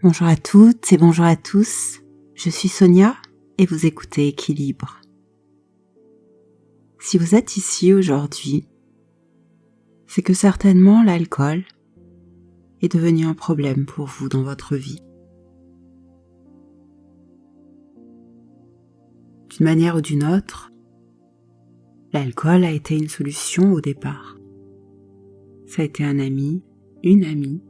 Bonjour à toutes et bonjour à tous, je suis Sonia et vous écoutez Équilibre. Si vous êtes ici aujourd'hui, c'est que certainement l'alcool est devenu un problème pour vous dans votre vie. D'une manière ou d'une autre, l'alcool a été une solution au départ. Ça a été un ami, une amie,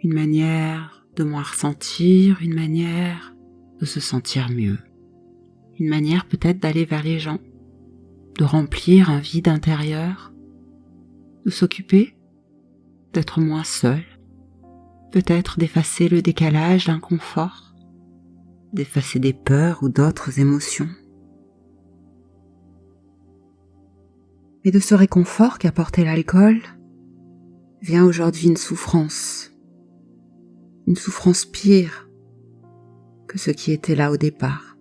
une manière de moins ressentir, une manière de se sentir mieux, une manière peut-être d'aller vers les gens, de remplir un vide intérieur, de s'occuper, d'être moins seul, peut-être d'effacer le décalage, l'inconfort, d'effacer des peurs ou d'autres émotions. Et de ce réconfort qu'apportait l'alcool, vient aujourd'hui une souffrance pire que ce qui était là au départ.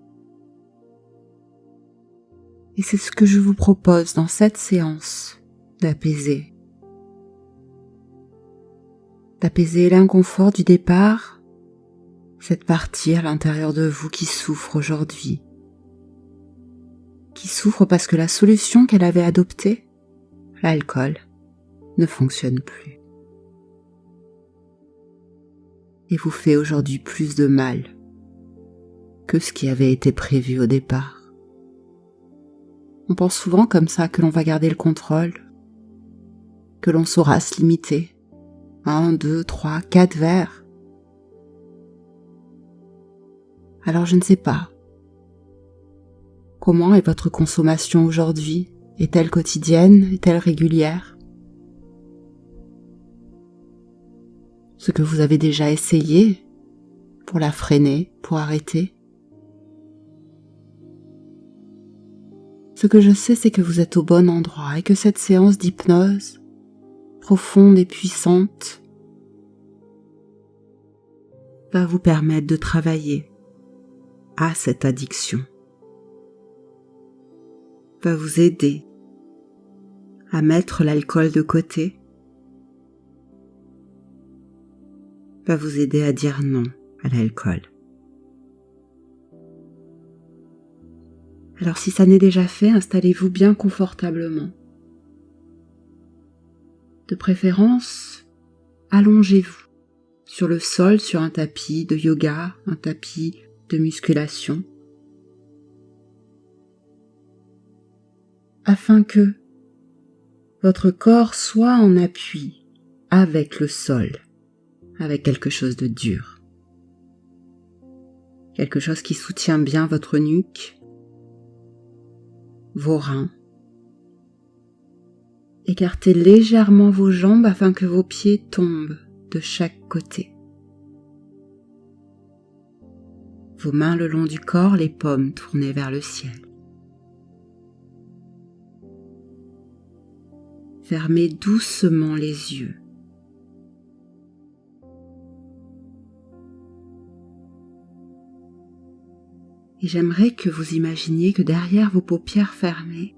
Et c'est ce que je vous propose dans cette séance d'apaiser l'inconfort du départ, cette partie à l'intérieur de vous qui souffre aujourd'hui, qui souffre parce que la solution qu'elle avait adoptée, l'alcool, ne fonctionne plus et vous fait aujourd'hui plus de mal que ce qui avait été prévu au départ. On pense souvent comme ça que l'on va garder le contrôle, que l'on saura se limiter. 1, 2, 3, 4 verres. Alors je ne sais pas. Comment est votre consommation aujourd'hui? Est-elle quotidienne? Est-elle régulière? Ce que vous avez déjà essayé pour la freiner, pour arrêter? Ce que je sais, c'est que vous êtes au bon endroit et que cette séance d'hypnose, profonde et puissante, va vous permettre de travailler à cette addiction, va vous aider à mettre l'alcool de côté, va vous aider à dire non à l'alcool. Alors si ça n'est déjà fait, installez-vous bien confortablement. De préférence, allongez-vous sur le sol, sur un tapis de yoga, un tapis de musculation, afin que votre corps soit en appui avec le sol, avec quelque chose de dur, quelque chose qui soutient bien votre nuque, vos reins. Écartez légèrement vos jambes afin que vos pieds tombent de chaque côté. Vos mains le long du corps, les paumes tournées vers le ciel. Fermez doucement les yeux. Et j'aimerais que vous imaginiez que derrière vos paupières fermées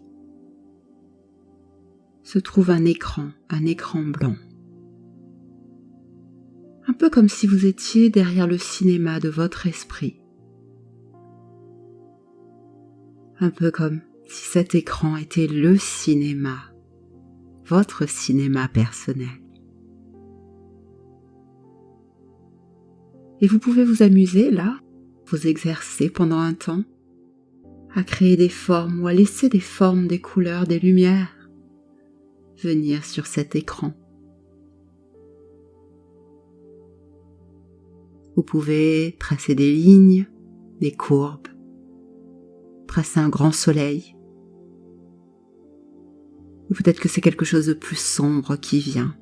se trouve un écran blanc. Un peu comme si vous étiez derrière le cinéma de votre esprit. Un peu comme si cet écran était le cinéma, votre cinéma personnel. Et vous pouvez vous amuser là, vous exercer pendant un temps, à créer des formes ou à laisser des formes, des couleurs, des lumières venir sur cet écran. Vous pouvez tracer des lignes, des courbes, tracer un grand soleil. Ou peut-être que c'est quelque chose de plus sombre qui vient.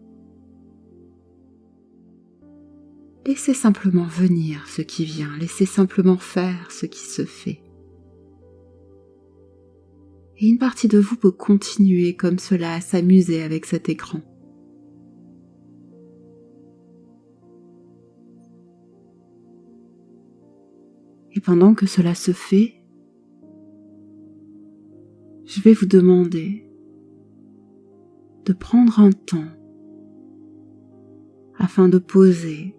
Laissez simplement venir ce qui vient, laissez simplement faire ce qui se fait. Et une partie de vous peut continuer comme cela à s'amuser avec cet écran. Et pendant que cela se fait, je vais vous demander de prendre un temps afin de poser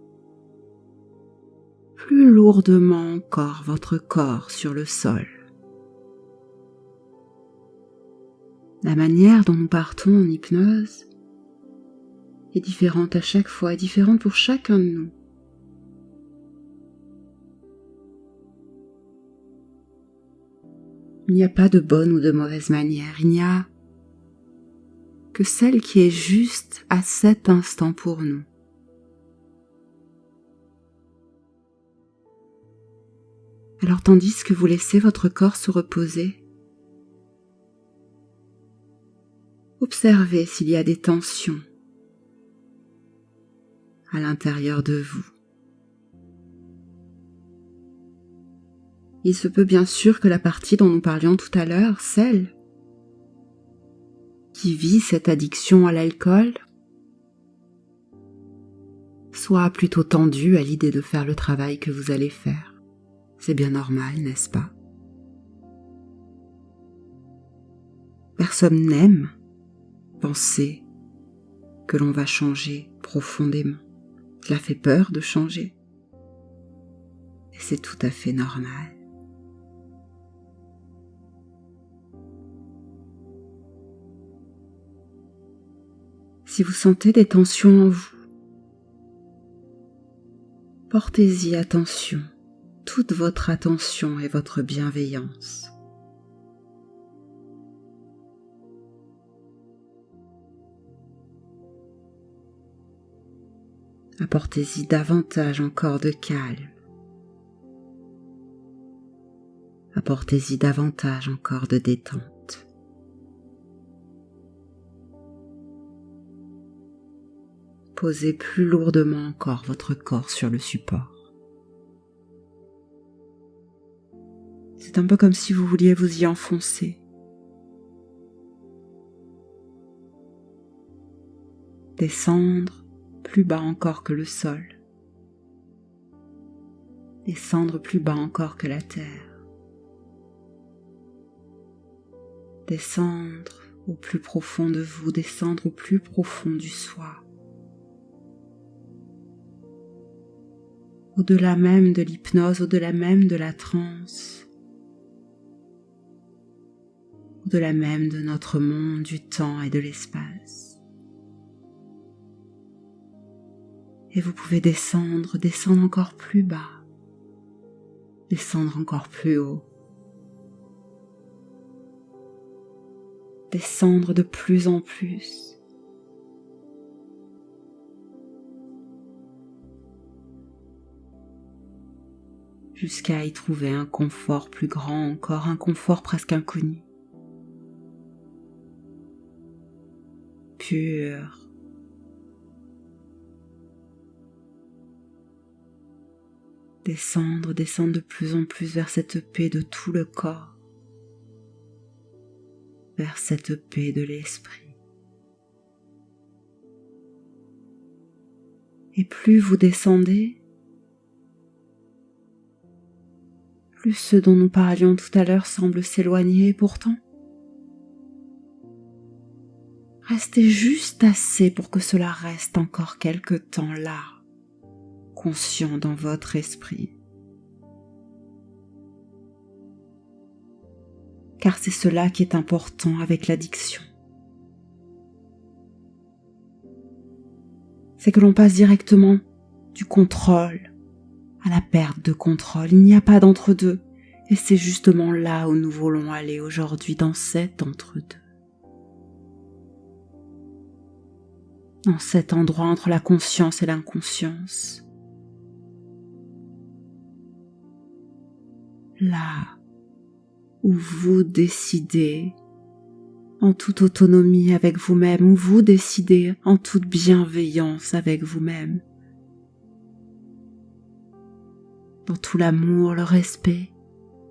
plus lourdement encore votre corps sur le sol. La manière dont nous partons en hypnose est différente à chaque fois, est différente pour chacun de nous. Il n'y a pas de bonne ou de mauvaise manière, il n'y a que celle qui est juste à cet instant pour nous. Alors tandis que vous laissez votre corps se reposer, observez s'il y a des tensions à l'intérieur de vous. Il se peut bien sûr que la partie dont nous parlions tout à l'heure, celle qui vit cette addiction à l'alcool, soit plutôt tendue à l'idée de faire le travail que vous allez faire. C'est bien normal, n'est-ce pas? Personne n'aime penser que l'on va changer profondément. Cela fait peur de changer. Et c'est tout à fait normal. Si vous sentez des tensions en vous, portez-y attention, toute votre attention et votre bienveillance. Apportez-y davantage encore de calme. Apportez-y davantage encore de détente. Posez plus lourdement encore votre corps sur le support. C'est un peu comme si vous vouliez vous y enfoncer. Descendre plus bas encore que le sol. Descendre plus bas encore que la terre. Descendre au plus profond de vous, descendre au plus profond du soi. Au-delà même de l'hypnose, au-delà même de la transe, au-delà même de notre monde, du temps et de l'espace. Et vous pouvez descendre, descendre encore plus bas, descendre encore plus haut, descendre de plus en plus. Jusqu'à y trouver un confort plus grand encore, un confort presque inconnu. Pur. Descendre, descendre de plus en plus vers cette paix de tout le corps, vers cette paix de l'esprit. Et plus vous descendez, plus ce dont nous parlions tout à l'heure semble s'éloigner, et pourtant, restez juste assez pour que cela reste encore quelque temps là, conscient dans votre esprit. Car c'est cela qui est important avec l'addiction. C'est que l'on passe directement du contrôle à la perte de contrôle. Il n'y a pas d'entre-deux. Et c'est justement là où nous voulons aller aujourd'hui, dans cet entre-deux. Dans cet endroit entre la conscience et l'inconscience. Là où vous décidez en toute autonomie avec vous-même, où vous décidez en toute bienveillance avec vous-même, dans tout l'amour, le respect,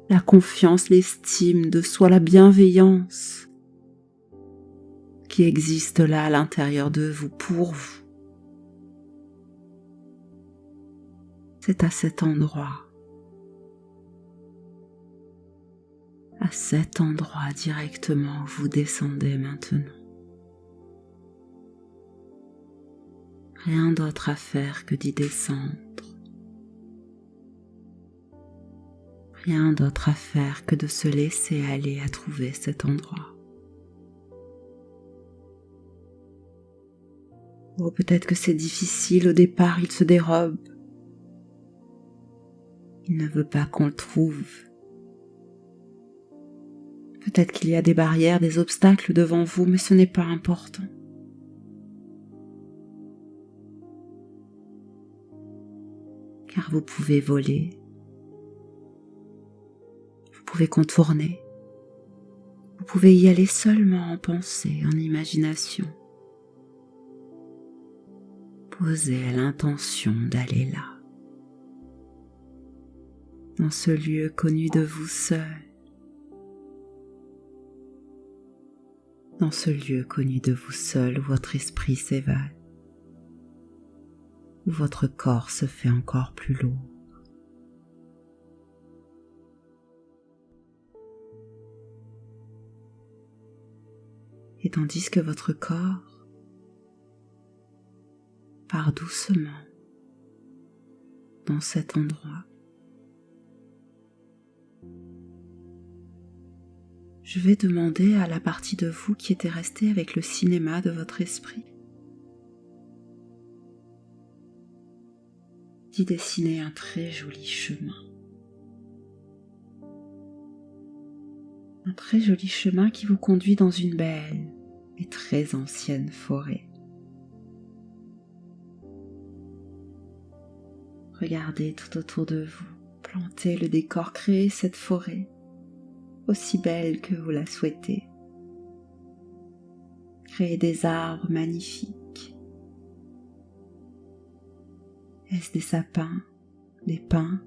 la confiance, l'estime de soi, la bienveillance qui existe là à l'intérieur de vous, pour vous. C'est à cet endroit directement où vous descendez maintenant. Rien d'autre à faire que d'y descendre. Rien d'autre à faire que de se laisser aller à trouver cet endroit. Oh, peut-être que c'est difficile au départ, il se dérobe. Il ne veut pas qu'on le trouve. Peut-être qu'il y a des barrières, des obstacles devant vous, mais ce n'est pas important. Car vous pouvez voler. Vous pouvez contourner. Vous pouvez y aller seulement en pensée, en imagination. Posez l'intention d'aller là, dans ce lieu connu de vous seul, dans ce lieu connu de vous seul où votre esprit s'évade, où votre corps se fait encore plus lourd. Et tandis que votre corps part doucement dans cet endroit, je vais demander à la partie de vous qui était restée avec le cinéma de votre esprit d'y dessiner un très joli chemin. Un très joli chemin qui vous conduit dans une belle et très ancienne forêt. Regardez tout autour de vous, plantez le décor, créez cette forêt aussi belle que vous la souhaitez. Créez des arbres magnifiques. Est-ce des sapins, des pins,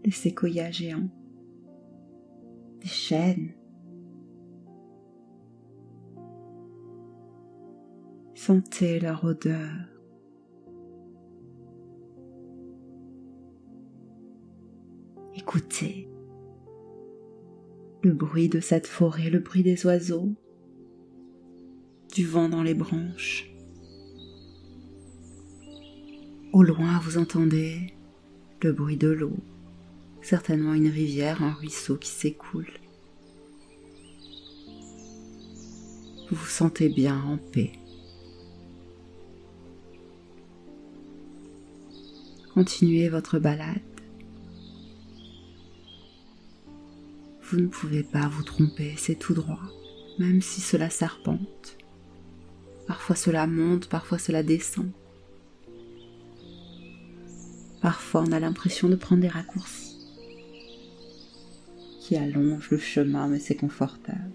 des séquoias géants, des chênes? Sentez leur odeur. Écoutez le bruit de cette forêt, le bruit des oiseaux, du vent dans les branches. Au loin, vous entendez le bruit de l'eau, certainement une rivière, un ruisseau qui s'écoule. Vous vous sentez bien en paix. Continuez votre balade. Vous ne pouvez pas vous tromper, c'est tout droit, même si cela serpente. Parfois cela monte, parfois cela descend. Parfois on a l'impression de prendre des raccourcis qui allongent le chemin, mais c'est confortable.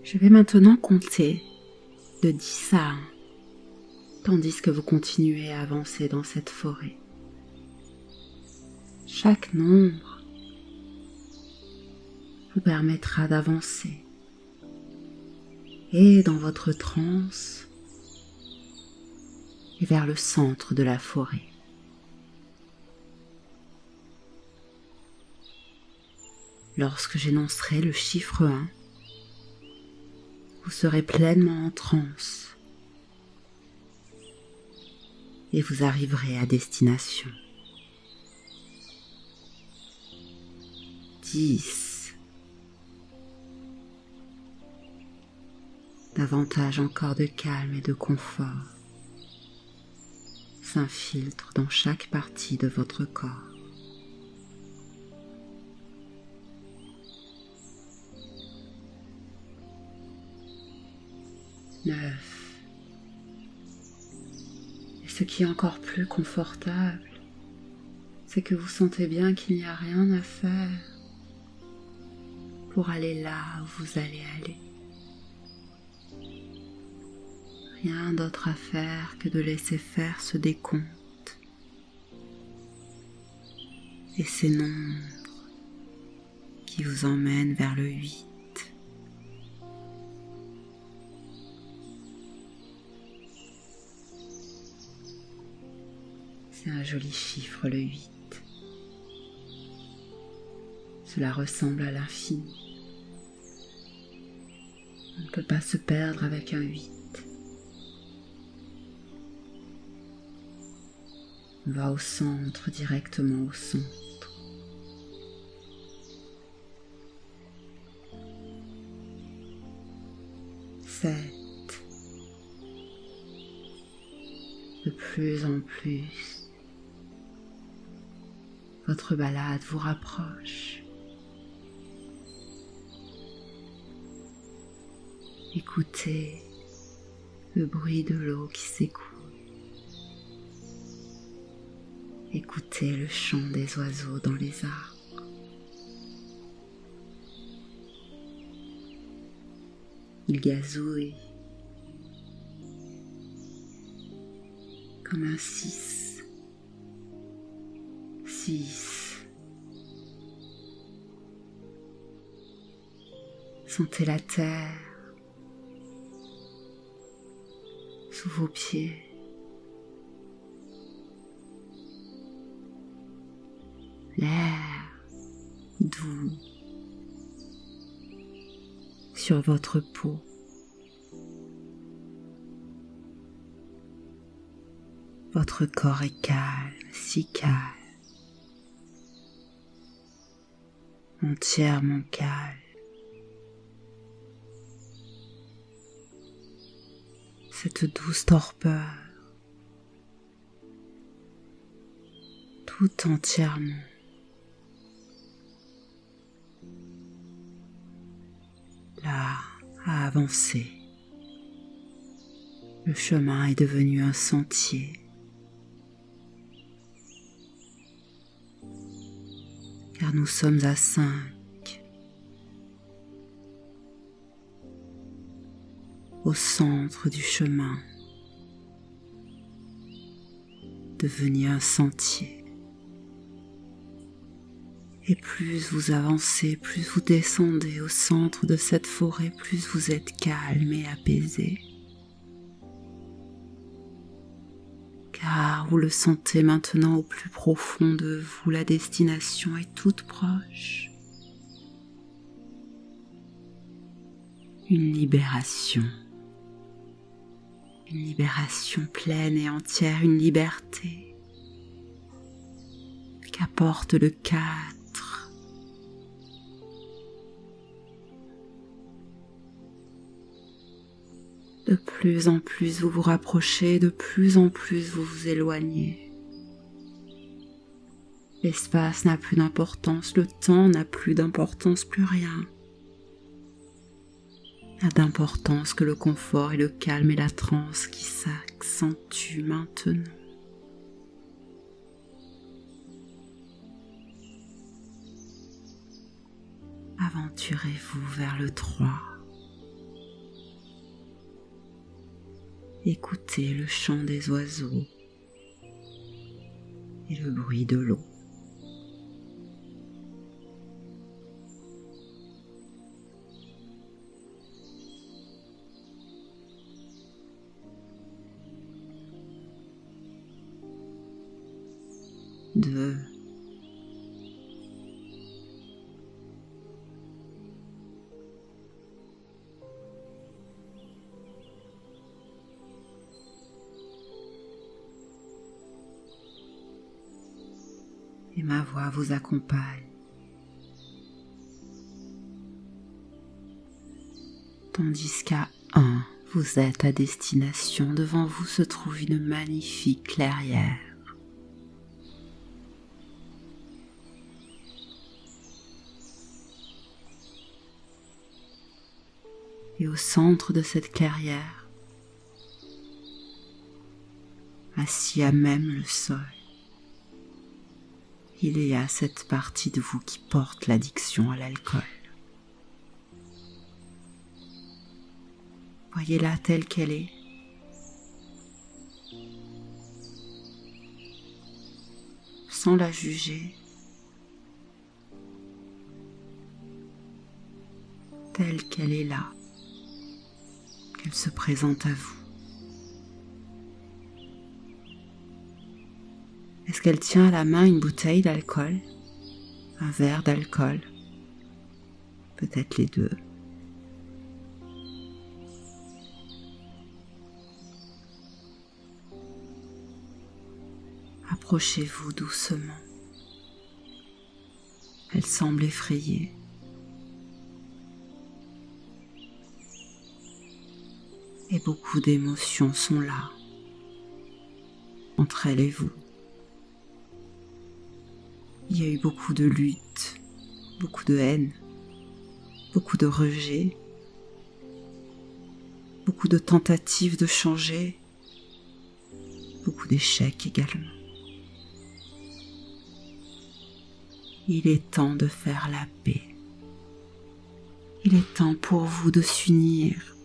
Je vais maintenant compter de 10 à 1, tandis que vous continuez à avancer dans cette forêt. Chaque nombre vous permettra d'avancer et dans votre transe et vers le centre de la forêt. Lorsque j'énoncerai le chiffre 1, vous serez pleinement en transe et vous arriverez à destination. 10. Davantage encore de calme et de confort s'infiltre dans chaque partie de votre corps. 9. Et ce qui est encore plus confortable, c'est que vous sentez bien qu'il n'y a rien à faire pour aller là où vous allez aller. Rien d'autre à faire que de laisser faire ce décompte et ces nombres qui vous emmènent vers le 8. C'est un joli chiffre, le 8. Cela ressemble à l'infini. On ne peut pas se perdre avec un 8. On va au centre, directement au centre. Sept. De plus en plus, votre balade vous rapproche. Écoutez le bruit de l'eau qui s'écoule. Écoutez le chant des oiseaux dans les arbres. Ils gazouillent comme un 6. 6. Sentez la terre sous vos pieds. L'air doux sur votre peau. Votre corps est calme, si calme, entièrement calme. Cette douce torpeur, tout entièrement. Là, à avancer. Le chemin est devenu un sentier. Car nous sommes à 5. Au centre du chemin, devenu un sentier. Et plus vous avancez, plus vous descendez au centre de cette forêt, plus vous êtes calme et apaisé. Car vous le sentez maintenant au plus profond de vous, la destination est toute proche. Une libération pleine et entière, une liberté qu'apporte le 4. De plus en plus vous vous rapprochez, de plus en plus vous vous éloignez. L'espace n'a plus d'importance, le temps n'a plus d'importance, plus rien. N'a d'importance que le confort et le calme et la transe qui s'accentuent maintenant. Aventurez-vous vers le 3. Écoutez le chant des oiseaux et le bruit de l'eau. Deux. Et ma voix vous accompagne. Tandis qu'à 1, vous êtes à destination. Devant vous se trouve une magnifique clairière. Et au centre de cette clairière, assis à même le sol, il y a cette partie de vous qui porte l'addiction à l'alcool. Voyez-la telle qu'elle est. Sans la juger. Telle qu'elle est là. Qu'elle se présente à vous. Est-ce qu'elle tient à la main une bouteille d'alcool, un verre d'alcool, peut-être les deux. Approchez-vous doucement. Elle semble effrayée. Et beaucoup d'émotions sont là, entre elle et vous. Il y a eu beaucoup de luttes, beaucoup de haine, beaucoup de rejet, beaucoup de tentatives de changer, beaucoup d'échecs également. Il est temps de faire la paix. Il est temps pour vous de s'unir.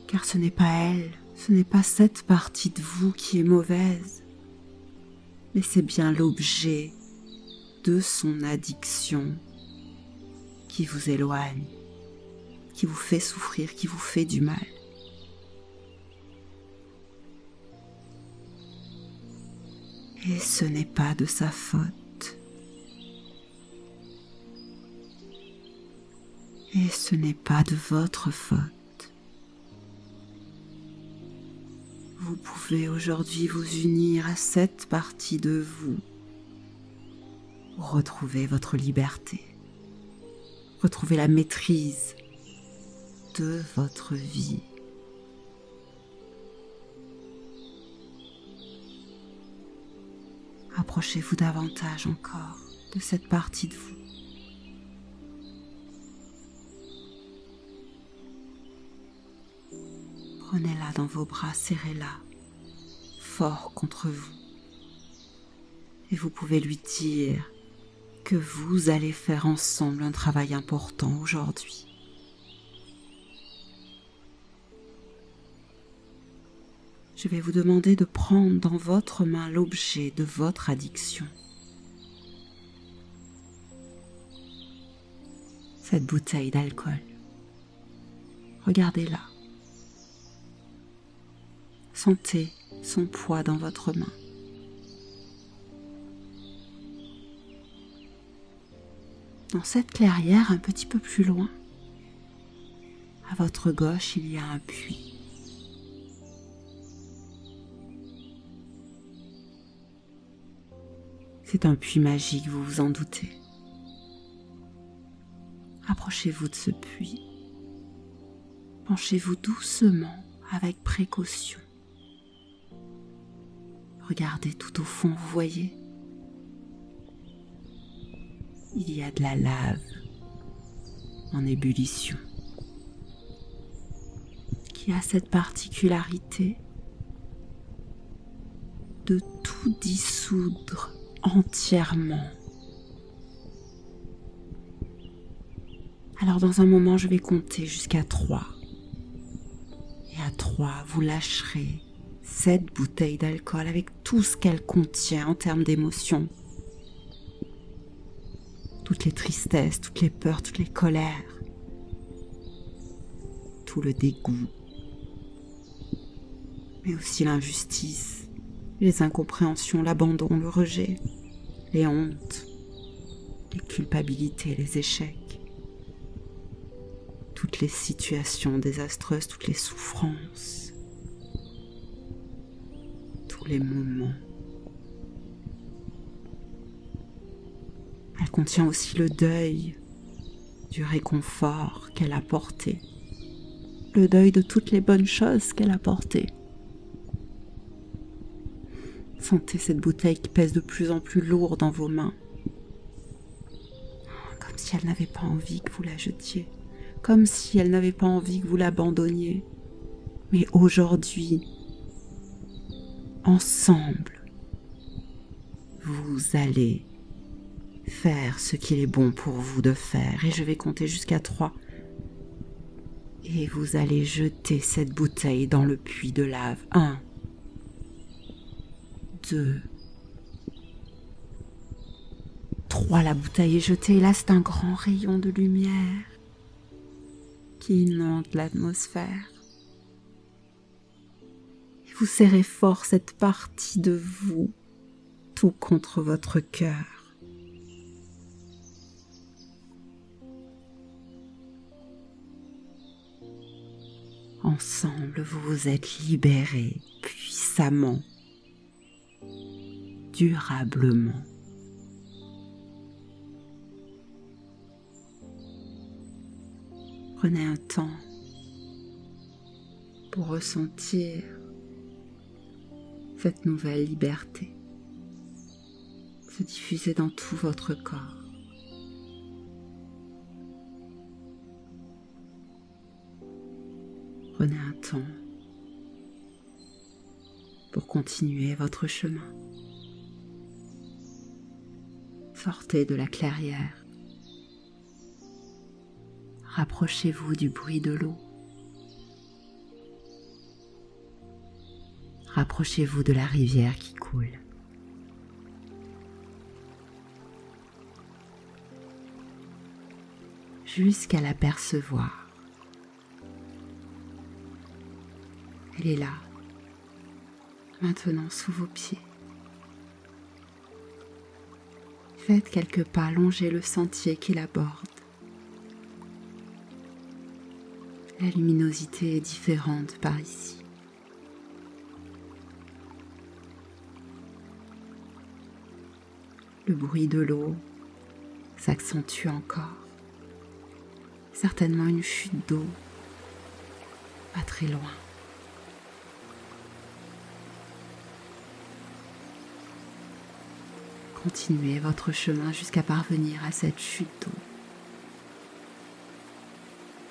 Car ce n'est pas elle, ce n'est pas cette partie de vous qui est mauvaise, mais c'est bien l'objet de son addiction qui vous éloigne, qui vous fait souffrir, qui vous fait du mal. Et ce n'est pas de sa faute. Et ce n'est pas de votre faute. Vous pouvez aujourd'hui vous unir à cette partie de vous pour retrouver votre liberté, retrouver la maîtrise de votre vie. Approchez-vous davantage encore de cette partie de vous. Prenez-la dans vos bras, serrez-la fort contre vous. Et vous pouvez lui dire que vous allez faire ensemble un travail important aujourd'hui. Je vais vous demander de prendre dans votre main l'objet de votre addiction. Cette bouteille d'alcool. Regardez-la. Sentez son poids dans votre main. Dans cette clairière, un petit peu plus loin, à votre gauche, il y a un puits. C'est un puits magique, vous vous en doutez. Approchez-vous de ce puits. Penchez-vous doucement, avec précaution. Regardez tout au fond, vous voyez? Il y a de la lave en ébullition qui a cette particularité de tout dissoudre entièrement. Alors dans un moment, je vais compter jusqu'à 3. Et à 3, vous lâcherez cette bouteille d'alcool avec tout ce qu'elle contient en termes d'émotions. Toutes les tristesses, toutes les peurs, toutes les colères, tout le dégoût, mais aussi l'injustice, les incompréhensions, l'abandon, le rejet, les hontes, les culpabilités, les échecs, toutes les situations désastreuses, toutes les souffrances, tous les moments. Elle contient aussi le deuil du réconfort qu'elle a porté, le deuil de toutes les bonnes choses qu'elle a portées. Sentez cette bouteille qui pèse de plus en plus lourd dans vos mains, comme si elle n'avait pas envie que vous la jetiez, comme si elle n'avait pas envie que vous l'abandonniez. Mais aujourd'hui, ensemble, vous allez faire ce qu'il est bon pour vous de faire. Et je vais compter jusqu'à 3. Et vous allez jeter cette bouteille dans le puits de lave. 1, 2, 3. La bouteille est jetée. Et là, c'est un grand rayon de lumière qui inonde l'atmosphère. Et vous serrez fort cette partie de vous, tout contre votre cœur. Ensemble, vous vous êtes libérés puissamment, durablement. Prenez un temps pour ressentir cette nouvelle liberté se diffuser dans tout votre corps. Prenez un temps pour continuer votre chemin. Sortez de la clairière. Rapprochez-vous du bruit de l'eau. Rapprochez-vous de la rivière qui coule. Jusqu'à l'apercevoir. Elle est là, maintenant sous vos pieds. Faites quelques pas longer le sentier qui l'aborde. La luminosité est différente par ici. Le bruit de l'eau s'accentue encore. Certainement une chute d'eau, pas très loin. Continuez votre chemin jusqu'à parvenir à cette chute d'eau.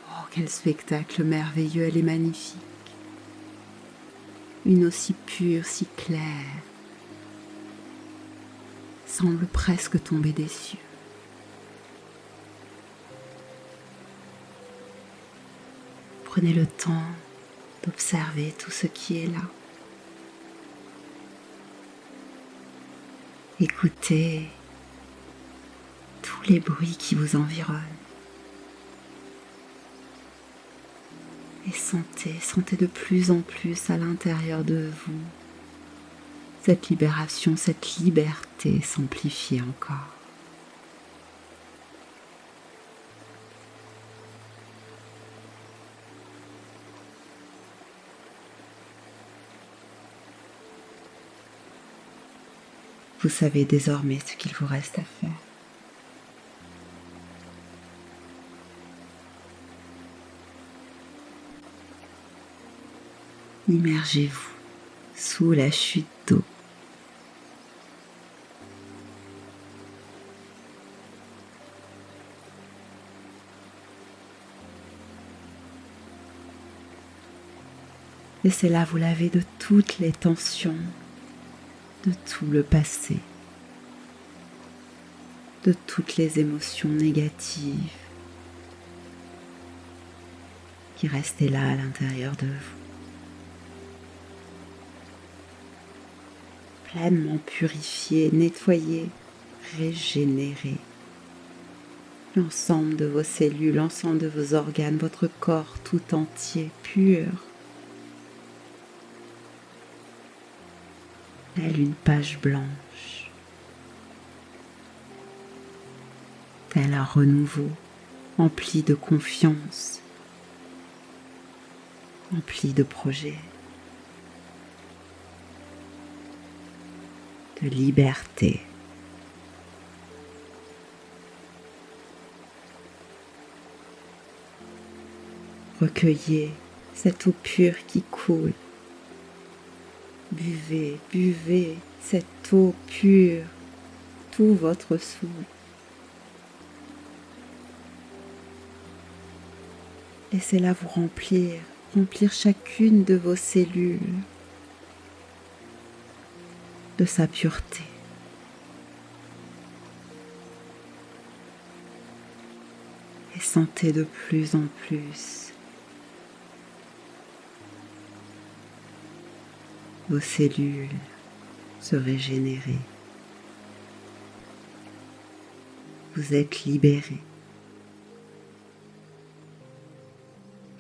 Oh, quel spectacle merveilleux, elle est magnifique. Une eau si pure, si claire, semble presque tomber des cieux. Prenez le temps d'observer tout ce qui est là. Écoutez tous les bruits qui vous environnent. Et sentez de plus en plus à l'intérieur de vous cette libération, cette liberté s'amplifier encore. Vous savez désormais ce qu'il vous reste à faire. Immergez-vous sous la chute d'eau. Laissez-la vous laver de toutes les tensions, de tout le passé, de toutes les émotions négatives qui restaient là à l'intérieur de vous. Pleinement purifié, nettoyé, régénéré. L'ensemble de vos cellules, l'ensemble de vos organes, votre corps tout entier, pur. Telle une page blanche, tel un renouveau, empli de confiance, empli de projets, de liberté. Recueillez cette eau pure qui coule. Buvez, buvez cette eau pure, tout votre souffle. Laissez-la vous remplir chacune de vos cellules de sa pureté. Et sentez de plus en plus vos cellules se régénérer. Vous êtes libérés.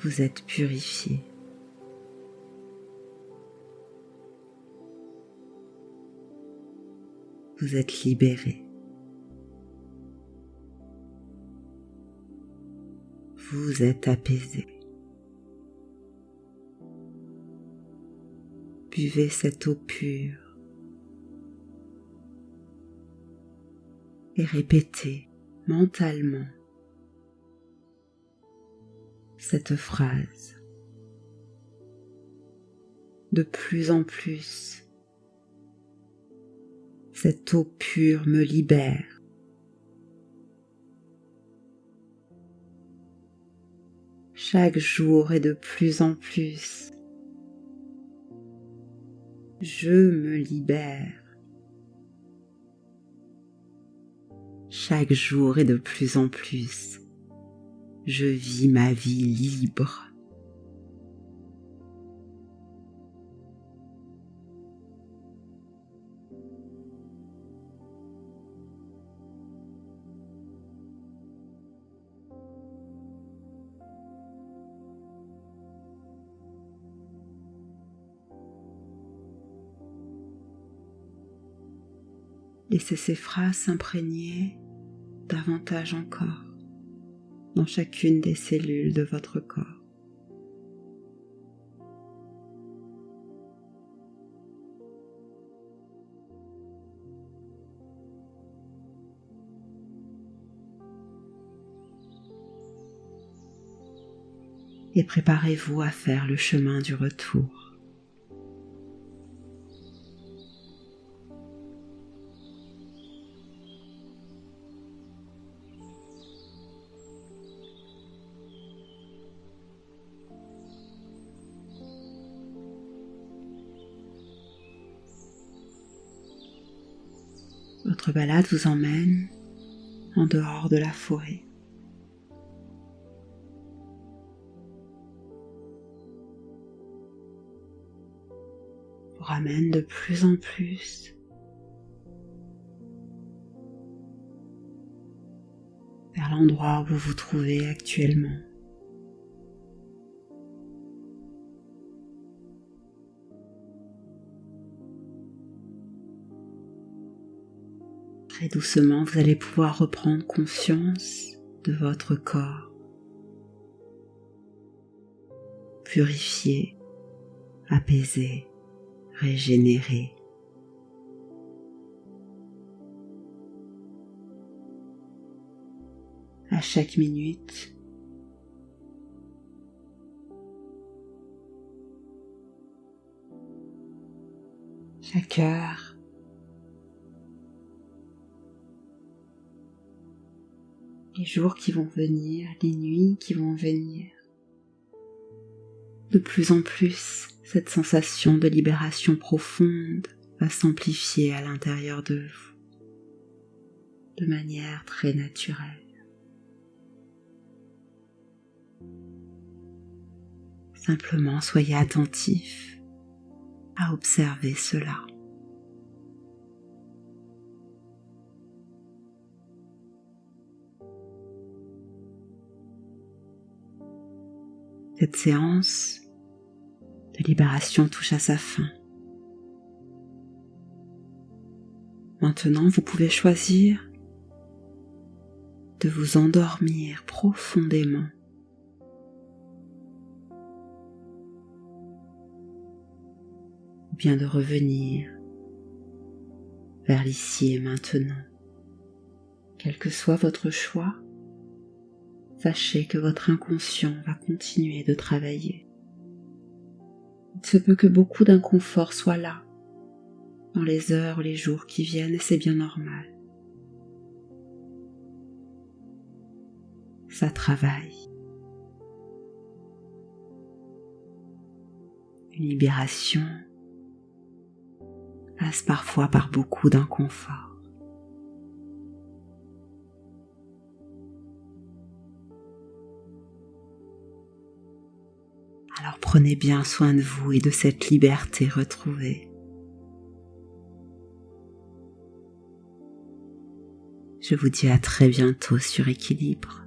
Vous êtes purifiés. Vous êtes libérés. Vous êtes apaisés. Buvez cette eau pure et répétez mentalement cette phrase. De plus en plus, cette eau pure me libère. Chaque jour et de plus en plus, je me libère. Chaque jour et de plus en plus, je vis ma vie libre. Laissez ces phrases s'imprégner davantage encore dans chacune des cellules de votre corps. Et préparez-vous à faire le chemin du retour. Votre balade vous emmène en dehors de la forêt. Vous ramène de plus en plus vers l'endroit où vous vous trouvez actuellement. Très doucement, vous allez pouvoir reprendre conscience de votre corps, purifié, apaisé, régénéré. À chaque minute, chaque heure, les jours qui vont venir, les nuits qui vont venir. De plus en plus, cette sensation de libération profonde va s'amplifier à l'intérieur de vous, de manière très naturelle. Simplement soyez attentif à observer cela. Cette séance de libération touche à sa fin. Maintenant, vous pouvez choisir de vous endormir profondément. Ou bien de revenir vers l'ici et maintenant. Quel que soit votre choix, sachez que votre inconscient va continuer de travailler. Il se peut que beaucoup d'inconfort soit là, dans les heures ou les jours qui viennent, et c'est bien normal. Ça travaille. Une libération passe parfois par beaucoup d'inconfort. Alors prenez bien soin de vous et de cette liberté retrouvée. Je vous dis à très bientôt sur Équilibre.